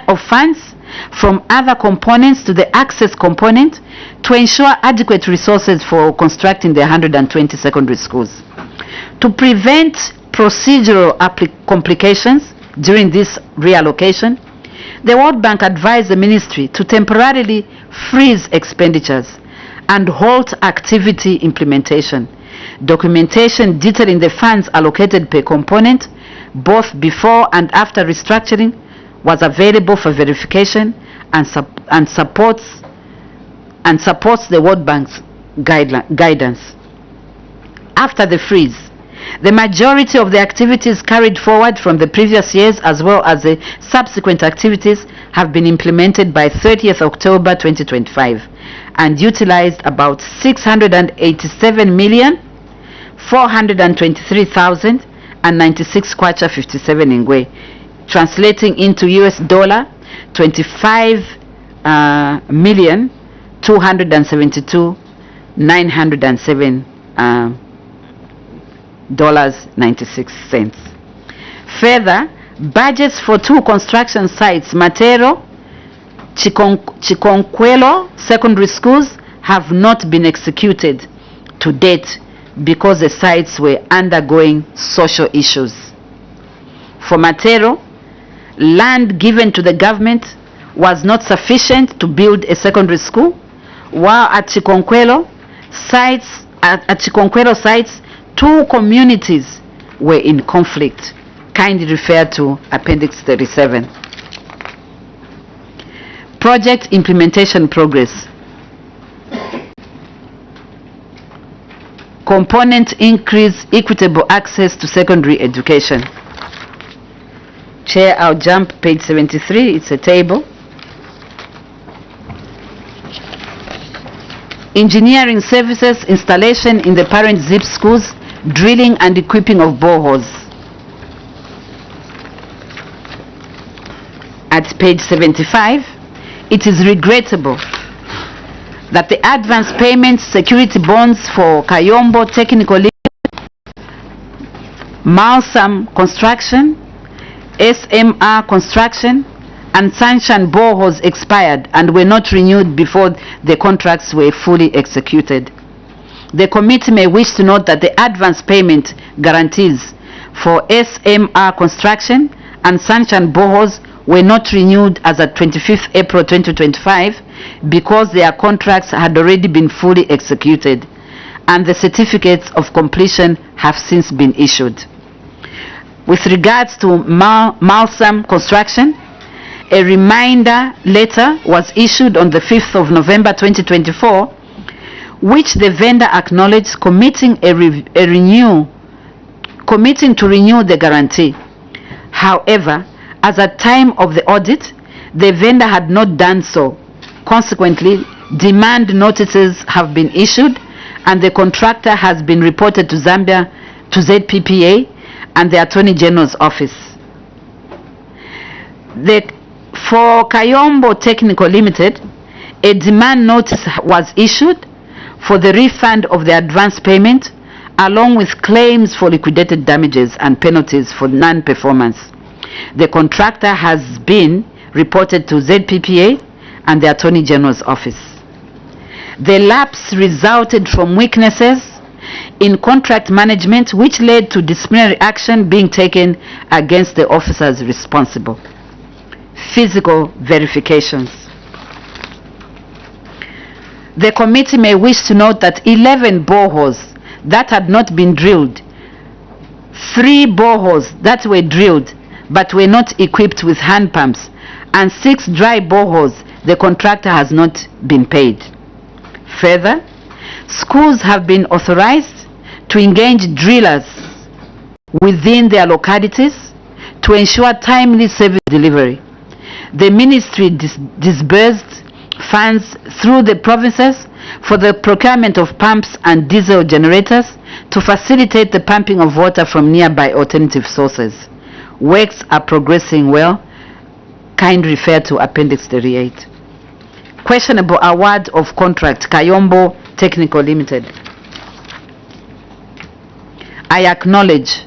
of funds from other components to the access component to ensure adequate resources for constructing the 120 secondary schools. To prevent procedural complications during this reallocation, the World Bank advised the ministry to temporarily freeze expenditures and halt activity implementation. Documentation detailing the funds allocated per component, both before and after restructuring, was available for verification and supports the World Bank's guidance. After the freeze, the majority of the activities carried forward from the previous years, as well as the subsequent activities, have been implemented by 30th October 2025 and utilized about 687,423,096 kwacha 57 ingwe, translating into US dollar 25,272,907 $96. Further, budgets for 2 construction sites, Matero, Chikonkwelo secondary schools, have not been executed to date because the sites were undergoing social issues. For Matero, land given to the government was not sufficient to build a secondary school, while at Chikonkwelo sites, 2 communities were in conflict. Kindly refer to Appendix 37. Project implementation progress. Component increase equitable access to secondary education. Chair, I'll jump page 73. It's a table. Engineering services installation in the parent ZIP schools, drilling and equipping of boreholes. At page 75, it is regrettable that the advance payment security bonds for Kayombo Technical Limited, Malsam Construction, SMR Construction, and Sunshine boreholes expired and were not renewed before the contracts were fully executed. The committee may wish to note that the advance payment guarantees for SMR Construction and Sunshine boreholes were not renewed as at 25th April 2025 because their contracts had already been fully executed and the certificates of completion have since been issued. With regards to Malsam Construction, a reminder letter was issued on the 5th of November 2024, which the vendor acknowledged committing to renew the guarantee. However, as at time of the audit, the vendor had not done so. Consequently, demand notices have been issued and the contractor has been reported to Zambia, to ZPPA and the Attorney General's office. For Kayombo Technical Limited, a demand notice was issued for the refund of the advance payment along with claims for liquidated damages and penalties for non-performance. The contractor has been reported to ZPPA and the Attorney General's office. The lapse resulted from weaknesses in contract management which led to disciplinary action being taken against the officers responsible. Physical verifications. The committee may wish to note that 11 boreholes that had not been drilled, 3 boreholes that were drilled but were not equipped with hand pumps, and 6 dry boreholes the contractor has not been paid. Further, schools have been authorized to engage drillers within their localities to ensure timely service delivery. The ministry disbursed funds through the provinces for the procurement of pumps and diesel generators to facilitate the pumping of water from nearby alternative sources. Works are progressing well. Kindly refer to Appendix 38. Questionable award of contract, Kayombo Technical Limited. I acknowledge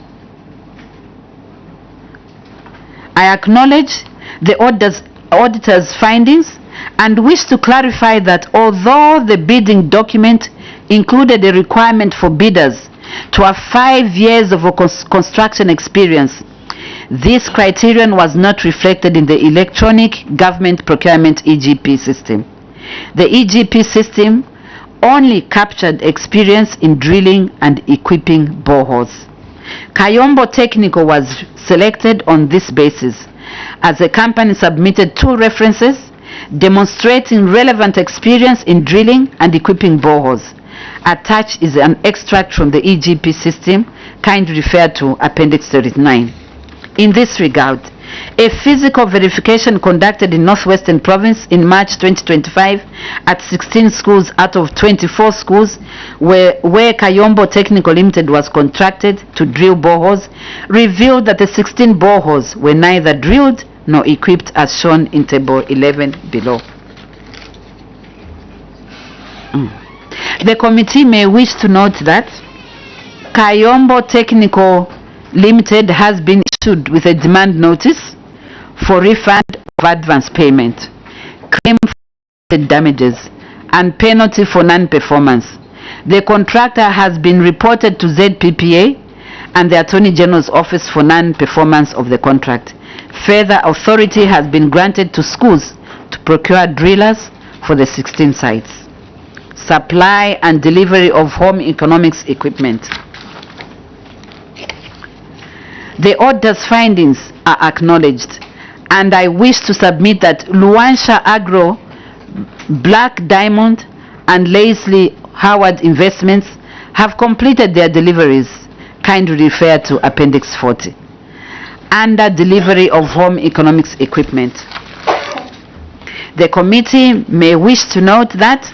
the auditor's findings and wish to clarify that although the bidding document included a requirement for bidders to have 5 years of construction experience, this criterion was not reflected in the electronic government procurement EGP system. The EGP system only captured experience in drilling and equipping boreholes. Kayombo Technical was selected on this basis as the company submitted 2 references demonstrating relevant experience in drilling and equipping boreholes. Attached is an extract from the EGP system, kindly refer to Appendix 39. In this regard, a physical verification conducted in Northwestern Province in March 2025 at 16 schools out of 24 schools where Kayombo Technical Limited was contracted to drill boreholes revealed that the 16 boreholes were neither drilled nor equipped as shown in Table 11 below. The committee may wish to note that Kayombo Technical Limited has been issued with a demand notice for refund of advance payment, claim for damages, and penalty for non-performance. The contractor has been reported to ZPPA and the Attorney General's Office for non-performance of the contract. Further authority has been granted to schools to procure drillers for the 16 sites. Supply and delivery of home economics equipment. The auditor's findings are acknowledged, and I wish to submit that Luansha Agro, Black Diamond, and Leslie Howard Investments have completed their deliveries. Kindly refer to Appendix 40. Under delivery of home economics equipment, the committee may wish to note that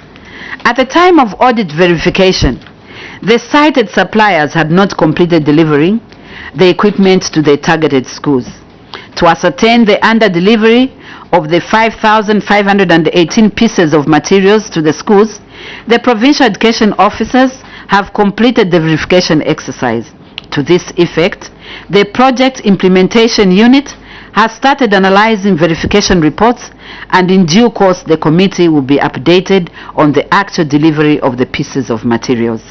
at the time of audit verification, the cited suppliers had not completed delivering the equipment to the targeted schools. To ascertain the under-delivery of the 5,518 pieces of materials to the schools, the provincial education officers have completed the verification exercise. To this effect, the project implementation unit has started analyzing verification reports, and in due course the committee will be updated on the actual delivery of the pieces of materials.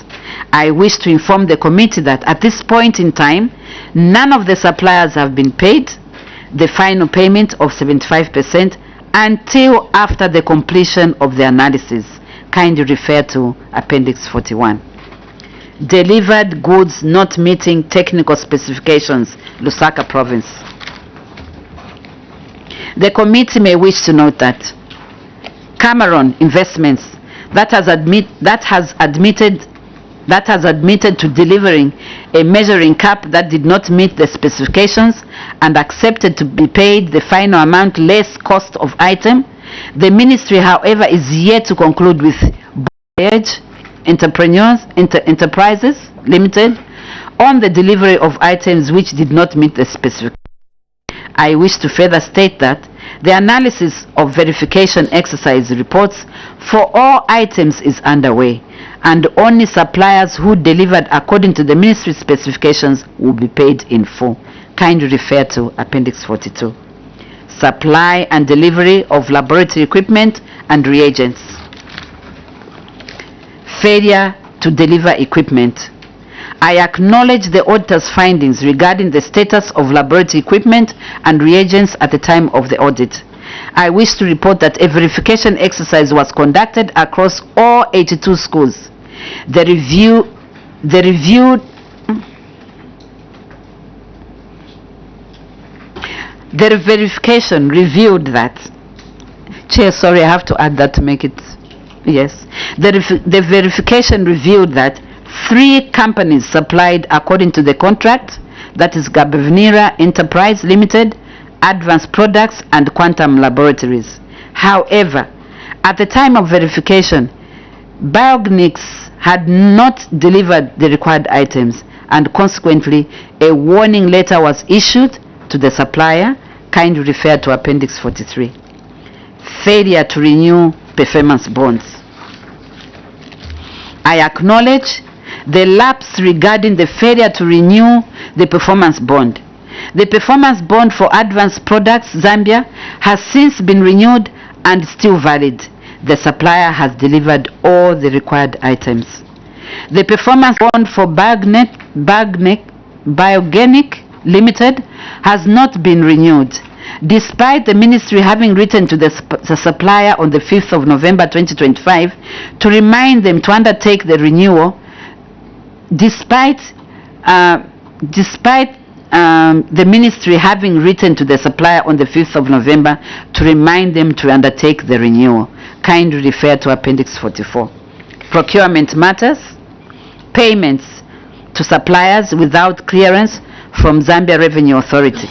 I wish to inform the committee that at this point in time, none of the suppliers have been paid the final payment of 75% until after the completion of the analysis. Kindly refer to Appendix 41. Delivered goods not meeting technical specifications, Lusaka Province. The committee may wish to note that Cameron Investments that has admitted to delivering a measuring cup that did not meet the specifications and accepted to be paid the final amount less cost of item. The ministry, however, is yet to conclude with Voyage Enterprises Limited on the delivery of items which did not meet the specifications. I wish to further state that the analysis of verification exercise reports for all items is underway, and only suppliers who delivered according to the ministry specifications will be paid in full. Kindly refer to Appendix 42. Supply and delivery of laboratory equipment and reagents. Failure to deliver equipment. I acknowledge the auditor's findings regarding the status of laboratory equipment and reagents at the time of the audit. I wish to report that a verification exercise was conducted across all 82 schools. The verification revealed that, Chair, sorry, I have to add that to make it, yes. The verification revealed that 3 companies supplied according to the contract, that is Gabavnira Enterprise Limited, Advanced Products, and Quantum Laboratories. However, at the time of verification, Biognics had not delivered the required items, and consequently, a warning letter was issued to the supplier. Kindly refer to Appendix 43. Failure to renew performance bonds. I acknowledge the lapse regarding the failure to renew the performance bond. The performance bond for advanced products Zambia has since been renewed and still valid. The supplier has delivered all the required items. The performance bond for Biogenic Limited has not been renewed, despite the ministry having written to the supplier on the 5th of November 2025 to remind them to undertake the renewal. Despite the ministry having written to the supplier on the 5th of November to remind them to undertake the renewal. Kindly refer to Appendix 44. Procurement matters. Payments to suppliers without clearance from Zambia Revenue Authority.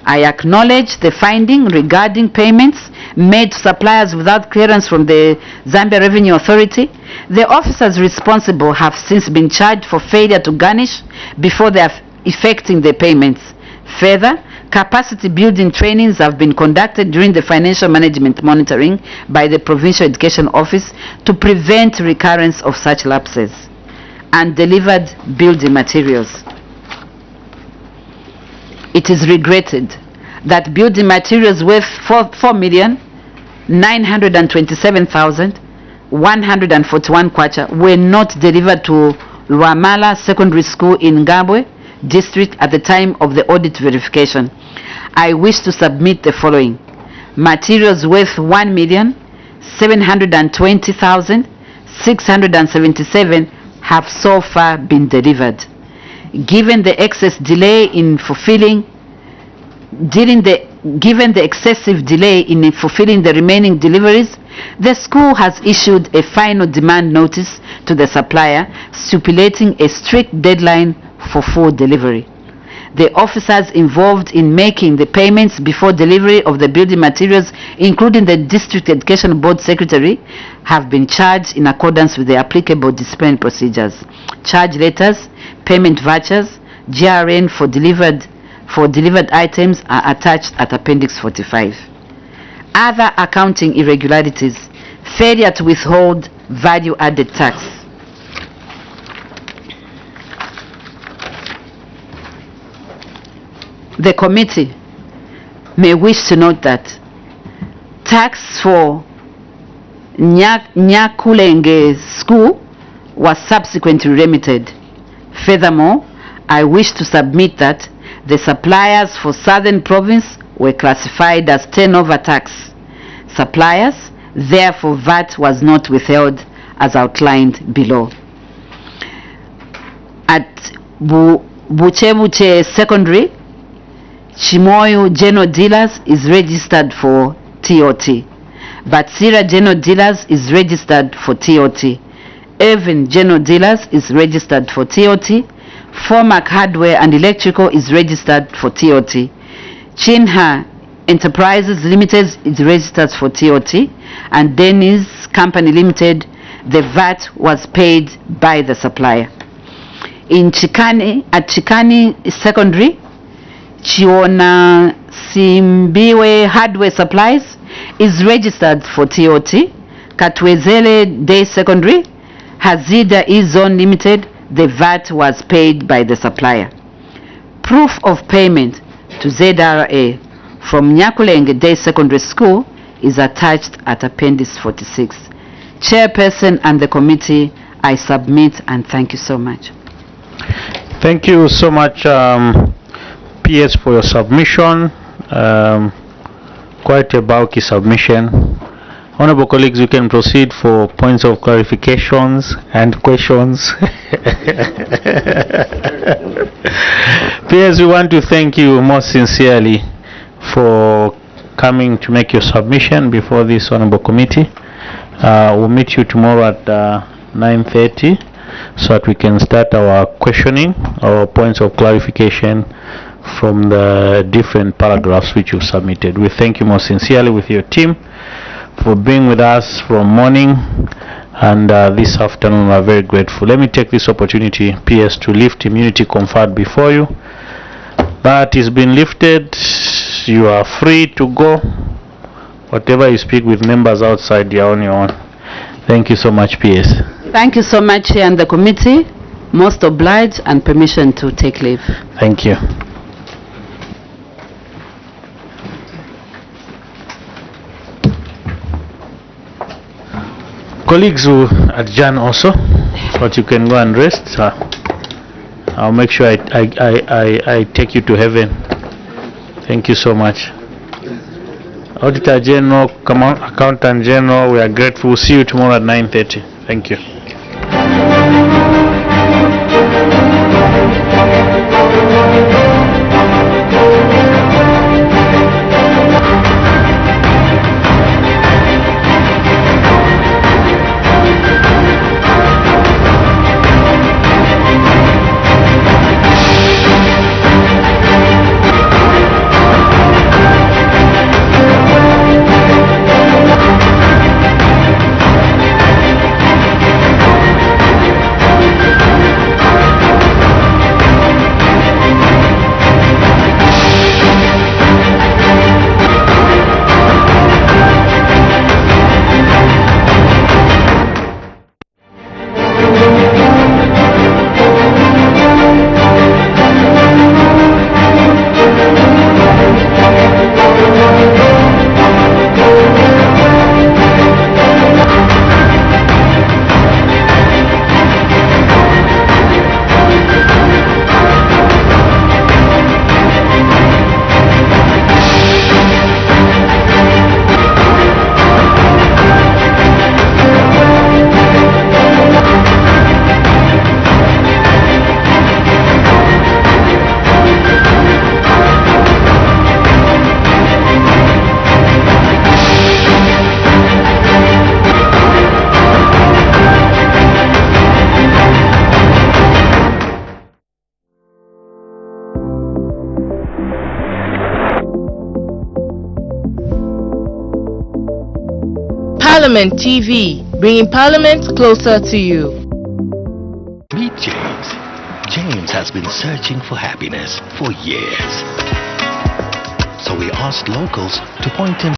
I acknowledge the finding regarding payments made to suppliers without clearance from the Zambia Revenue Authority. The officers responsible have since been charged for failure to garnish before they are effecting the payments. Further, capacity building trainings have been conducted during the financial management monitoring by the Provincial Education Office to prevent recurrence of such lapses, and delivered building materials. It is regretted that building materials worth 4,927,141 kwacha were not delivered to Lwamala Secondary School in Ngabwe District at the time of the audit verification. I wish to submit the following. Materials worth 1,720,677 have so far been delivered. Given the excessive delay in fulfilling the remaining deliveries, the school has issued a final demand notice to the supplier stipulating a strict deadline for full delivery. The officers involved in making the payments before delivery of the building materials, including the District Education Board Secretary, have been charged in accordance with the applicable disciplinary procedures. Charge letters, payment vouchers, GRN for delivered items are attached at Appendix 45. Other accounting irregularities: failure to withhold value-added tax. The committee may wish to note that tax for Nyakulenge School was subsequently remitted. Furthermore, I wish to submit that the suppliers for Southern Province were classified as turnover tax suppliers, therefore VAT was not withheld as outlined below. At Buchebuche Secondary, Chimoyo General Dealers is registered for TOT. Batsira General Dealers is registered for TOT. Irvin General Dealers is registered for TOT. Formac Hardware and Electrical is registered for TOT. Chinha Enterprises Limited is registered for TOT. And Dennis Company Limited, the VAT was paid by the supplier. In Chikani, at Chikani Secondary, Chiona Simbiwe Hardware Supplies is registered for TOT. Katwezele Day Secondary, Hazida E-Zone Limited, the VAT was paid by the supplier. Proof of payment to ZRA from Nyakulenge Day Secondary School is attached at Appendix 46. Chairperson and the committee, I submit and thank you so much. Thank you so much, PS, for your submission. Quite a bulky submission. Honorable colleagues, we can proceed for points of clarifications and questions. PS, we want to thank you most sincerely for coming to make your submission before this honorable committee. We'll meet you tomorrow at 9:30 so that we can start our questioning or points of clarification from the different paragraphs which you've submitted. We thank you most sincerely with your team for being with us from morning and this afternoon. We are very grateful. Let me take this opportunity, PS, to lift immunity conferred before you. That is been lifted. You are free to go whatever you speak with members outside, you're on your own. Thank you so much, PS. Thank you so much, Chair and the committee. Most obliged, and permission to take leave. Thank you. Colleagues who adjourn also, but you can go and rest. I'll make sure I take you to heaven. Thank you so much. Auditor General, Accountant General, we are grateful. We'll see you tomorrow at 9:30. Thank you. Parliament TV, bringing Parliament closer to you. Meet James. James has been searching for happiness for years. So we asked locals to point him